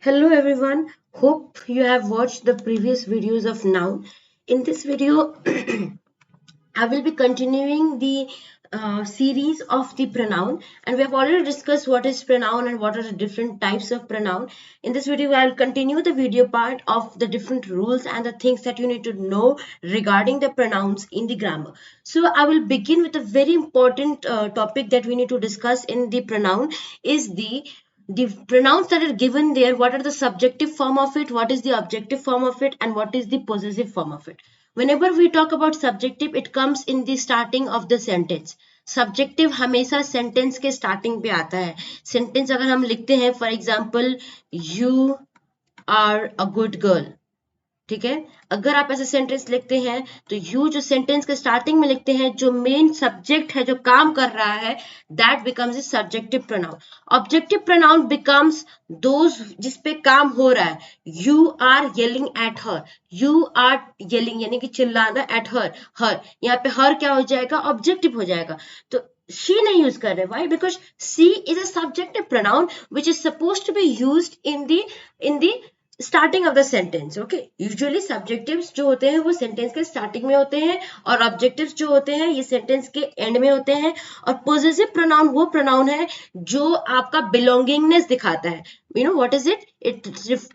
Hello everyone, hope you have watched the previous videos of noun. In this video, I will be continuing the series of the pronoun, and we have already discussed what is pronoun and what are the different types of pronoun. In this video, I will continue the video part of the different rules and the things that you need to know regarding the pronouns in the grammar. So I will begin with a very important topic that we need to discuss in the pronoun is the pronouns that are given there. What are the subjective form of it, what is the objective form of it, and what is the possessive form of it. Whenever we talk about subjective, it comes in the starting of the sentence. Subjective हमेशा sentence के starting पे आता है. Sentence अगर हम लिखते हैं, for example, you are a good girl, ठीक है. अगर आप ऐसे सेंटेंस लिखते हैं तो यू जो सेंटेंस के स्टार्टिंग में लिखते हैं, जो मेन सब्जेक्ट है, जो काम कर रहा है, that becomes a subjective pronoun. Objective pronoun becomes those जिस पे काम हो रहा है. You are yelling at her, you are yelling यानी कि चिल्लाना, एट हर, हर, यहाँ पे हर क्या हो जाएगा, ऑब्जेक्टिव हो जाएगा. तो she नहीं यूज कर रहे. Why? Because she is a subjective pronoun which is supposed to be used in the starting of the sentence. Okay, usually subjectives जो होते हैं वो सेंटेंस के स्टार्टिंग में होते हैं, और ऑब्जेक्टिव्स जो होते हैं ये सेंटेंस के एंड में होते हैं. और पॉजिटिव प्रोनाउन वो प्रोनाउन है जो आपका बिलोंगिंगनेस दिखाता है. You know what is it?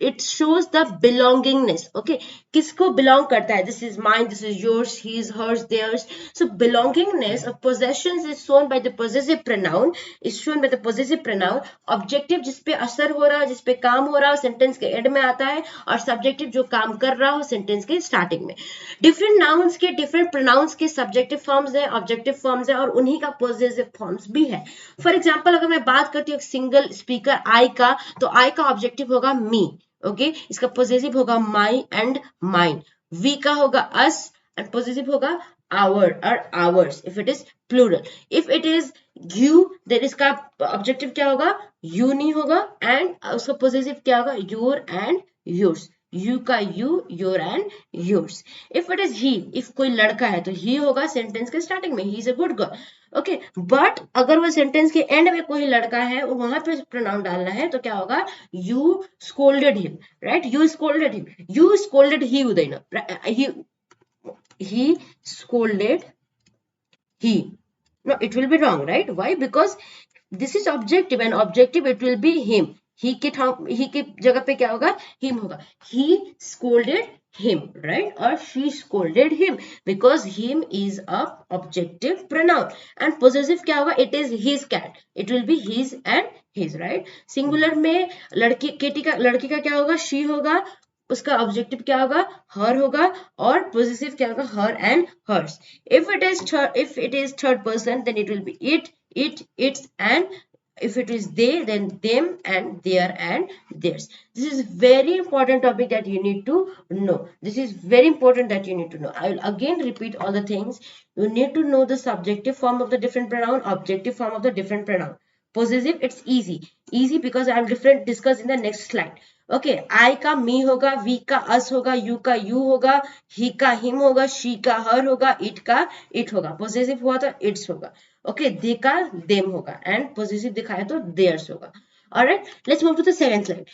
It shows the belongingness. Okay, किसको बिलोंग करता है. This is mine, this is yours, his, hers, theirs. So belongingness of possessions is shown by the positive pronoun, is shown by the positive pronoun. Objective जिस पे असर हो रहा है, जिस पे काम हो रहा है, सेंटेंस के एंड में आता है, और सब्जेक्टिव जो काम कर रहा हो सेंटेंस के स्टार्टिंग में. डिफरेंट नाउन्स के, डिफरेंट प्रोनाउंस के सब्जेक्टिव फॉर्म्स है, ऑब्जेक्टिव फॉर्म्स है, और उन्हीं का पॉजिटिव फॉर्म्स भी है. फॉर एग्जांपल, अगर मैं बात करती हूँ सिंगल स्पीकर आई का, तो आई का ऑब्जेक्टिव होगा मी. ओके, इसका पॉजिटिव होगा माई एंड माइन. वी का होगा अस एंड पॉजिटिव होगा आवर और ours if it is plural. If it is you, then इसका ऑब्जेक्टिव क्या होगा, यू नहीं होगा, एंड उसका पॉजिटिव क्या होगा, योर एंड योर्स. यू का you, your and yours. If it is he, if कोई लड़का है तो ही होगा सेंटेंस के स्टार्टिंग में, he is a good girl. Okay, but अगर वो सेंटेंस के एंड में कोई लड़का है और वहां पे प्रोनाउन डालना है तो क्या होगा, you scolded him, right. You scolded him, you scolded he Udayana, he scolded he. No, it will be wrong, right? Why? Because this is objective, and objective it will be him. he की जगह पे क्या होगा, him होगा. he scolded him, right? Or she scolded him, because him is a objective pronoun. And possessive क्या होगा, it is his cat, it will be his and his, right? Singular में लड़की का क्या होगा, she होगा, उसका ऑब्जेक्टिव क्या होगा, हर होगा, और पॉजिटिव क्या होगा, her and hers. If it is third person, then it will be it, its, and if it is they, then them, and their and theirs. This is very important topic that you need to know. This is very important that you need to know. I will again repeat all the things. You need to know the subjective form of the different pronoun, objective form of the different pronoun. Possessive, it's easy because I will discuss in the next slide. Okay, I का me होगा, we का अस होगा, you का you होगा, ही का him होगा, she का हर होगा, इट का इट होगा. पॉजिटिव हुआ तो इट्स होगा. ओके, दे का देम होगा, एंड पॉजिटिव दिखाया तो देयर्स होगा. Alright, let's move to the second slide.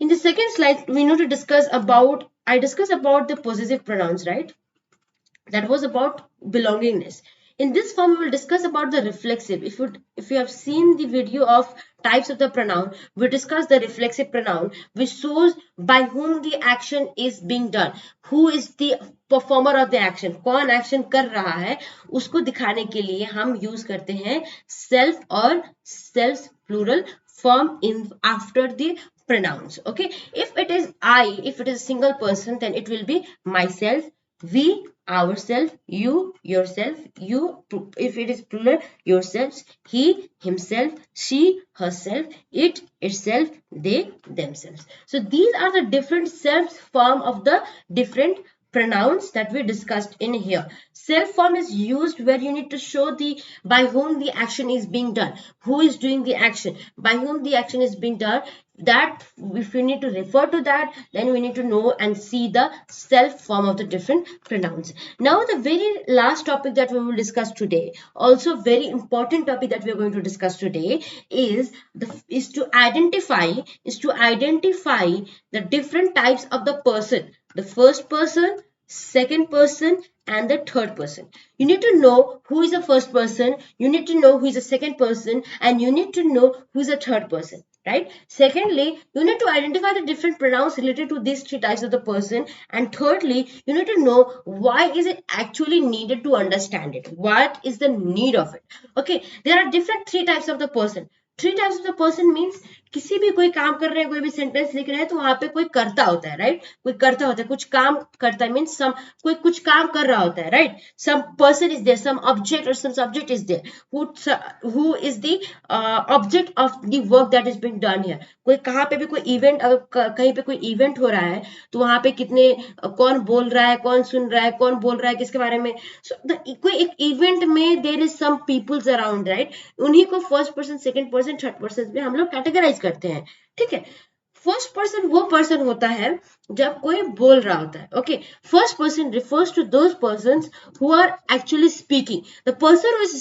In the second slide, we need to discuss about, I discussed about the possessive pronouns, right? That was about belongingness. In this form, we will discuss about the reflexive. If you have seen the video of types of the pronoun, we discuss the reflexive pronoun, which shows by whom the action is being done. Who is the performer of the action? कौन action कर रहा है, उसको दिखाने के लिए हम use करते हैं self और self plural form in after the pronouns. Okay, if it is I, if it is a single person, then it will be myself, we, ourself, you, yourself, you, if it is plural, yourselves, he, himself, she, herself, it, itself, they, themselves. So these are the different self form of the different pronouns that we discussed in here. Self form is used where you need to show the by whom the action is being done, who is doing the action, by whom the action is being done. That if we need to refer to that, then we need to know and see the self form of the different pronouns. Now the very last topic that we will discuss today, also very important topic that we are going to discuss today, is to identify the different types of the person, the first person, second person, and the third person. You need to know who is the first person, you need to know who is the second person, and you need to know who is the third person, right? Secondly, you need to identify the different pronouns related to these three types of the person, and thirdly, you need to know why is it actually needed to understand it, what is the need of it. Okay, there are different three types of the person. Three types of the person means किसी भी कोई काम कर रहे हैं, कोई भी sentence लिख रहे हैं, तो वहां पे कोई करता होता है, राइट? कोई करता होता है, कुछ काम करता है, मीन्स सम कोई कुछ काम कर रहा होता है, right? Some person is there, some object or some subject is there, who is the object of the work that is being done here. कोई कहाँ पे भी कोई इवेंट, अगर कहीं पे कोई इवेंट हो रहा है, तो वहां पे कितने कौन बोल रहा है, कौन सुन रहा है, कौन बोल रहा है, किसके बारे में. सो कोई एक इवेंट में there is some peoples around, right? उन्हीं को first person, second person, third person में हम लोग कैटेगराइज करते हैं, ठीक है? फर्स्ट पर्सन वो पर्सन होता है जब कोई बोल रहा होता है. Okay, first person refers to those persons who are actually speaking. The person who is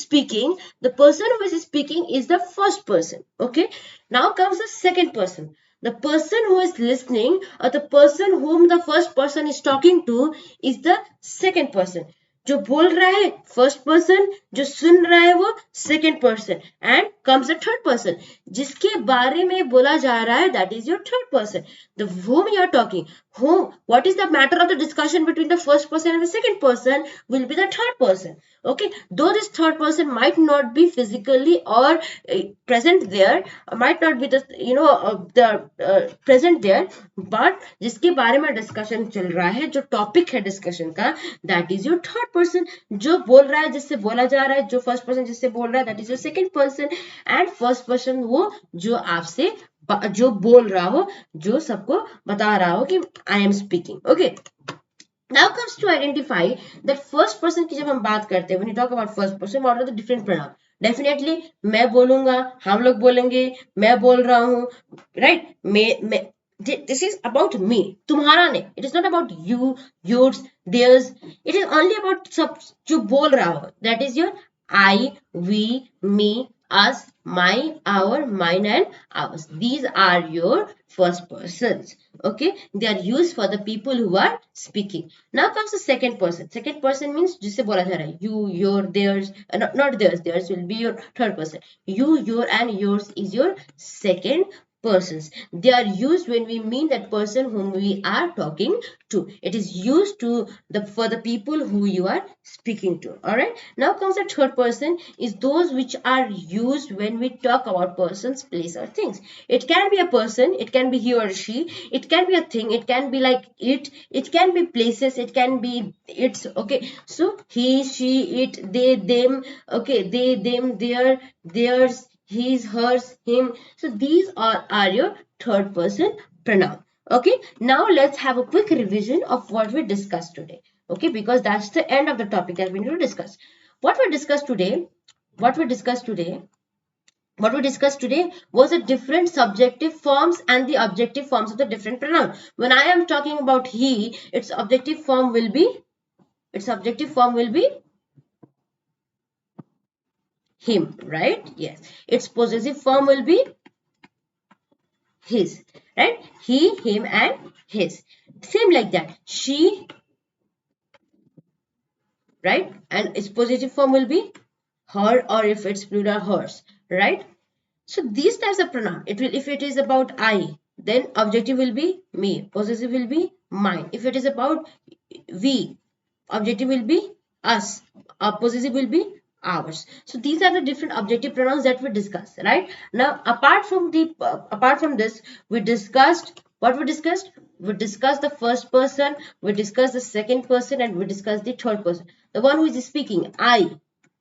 speaking is the first person. Okay, now comes the second person. The person who is listening, or the person whom the first person is talking to, is the second person. जो बोल रहा है first person, जो सुन रहा है वो second person, and comes the third person. जिसके बारे में बोला जा रहा है, that is your third person. The whom you are talking, whom, what is the matter of the discussion between the first person and the second person will be the third person. Okay, though this third person might not be physically or present there, might not be the present there, but जिसके बारे में discussion चल रहा है, जो topic है discussion का, that is your third person. जो बोल रहा है, जिससे बोला जा रहा है, जो फर्स्ट पर्सन जिससे बोल रहा है, that is your second person. And first person वो जो आपसे जो बोल रहा हो, जो सबको बता रहा हो कि I am speaking. Okay, now comes to identify that first person की जब हम बात करते हैं, when you talk about first person, what are the different pronouns? Definitely मैं बोलूंगा, हम लोग बोलेंगे, मैं बोल रहा हूँ, right? मैं this is about me, तुम्हारा नहीं. It is not about you, yours, theirs. It is only about सब जो बोल रहा हो, that is your I, we, me, us, my, our, mine, and ours. These are your first persons. Okay, they are used for the people who are speaking. Now comes the second person. Second person means जिससे बोला जा रहा है, you, your, theirs, not theirs. Theirs will be your third person. You, your, and yours is your second persons. They are used when we mean that person whom we are talking to. It is used to for the people who you are speaking to. All right, now comes the third person, is those which are used when we talk about persons, place, or things. It can be a person, it can be he or she, it can be a thing, it can be like it can be places, it can be it's. Okay, so he, she, it, they, them. Okay, they, them, their, theirs, his, hers, him. So these are your third person pronoun. Okay, now let's have a quick revision of what we discussed today. Okay, because that's the end of the topic that we need to discuss. What we discussed today was the different subjective forms and the objective forms of the different pronoun. When I am talking about he, its objective form will be him, right? Yes. Its possessive form will be his, right? He, him, and his. Same like that. She, right? And its possessive form will be her, or if it's plural, hers, right? So these types of pronoun, it will, if it is about I, then objective will be me, possessive will be mine. If it is about we, objective will be us, possessive will be ours. So these are the different objective pronouns that we discussed, right? Now apart from this, we discussed what we discussed. We discussed the first person, we discussed the second person, and we discussed the third person. The one who is speaking, I,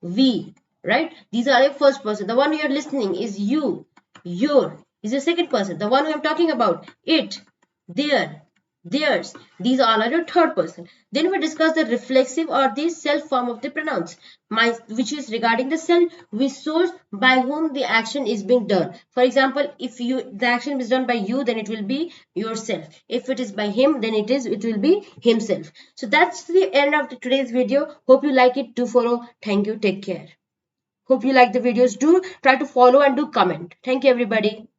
we, right? These are the first person. The one you are listening is you, your is the second person. The one who I'm talking about, it, their, theirs. These all are your third person. Then we discuss the reflexive or the self form of the pronouns, my, which is regarding the self, which shows by whom the action is being done. For example, if the action is done by you, then it will be yourself. If it is by him, then it will be himself. So that's the end of today's video. Hope you like it. Do follow. Thank you. Take care. Hope you like the videos. Do try to follow and do comment. Thank you, everybody.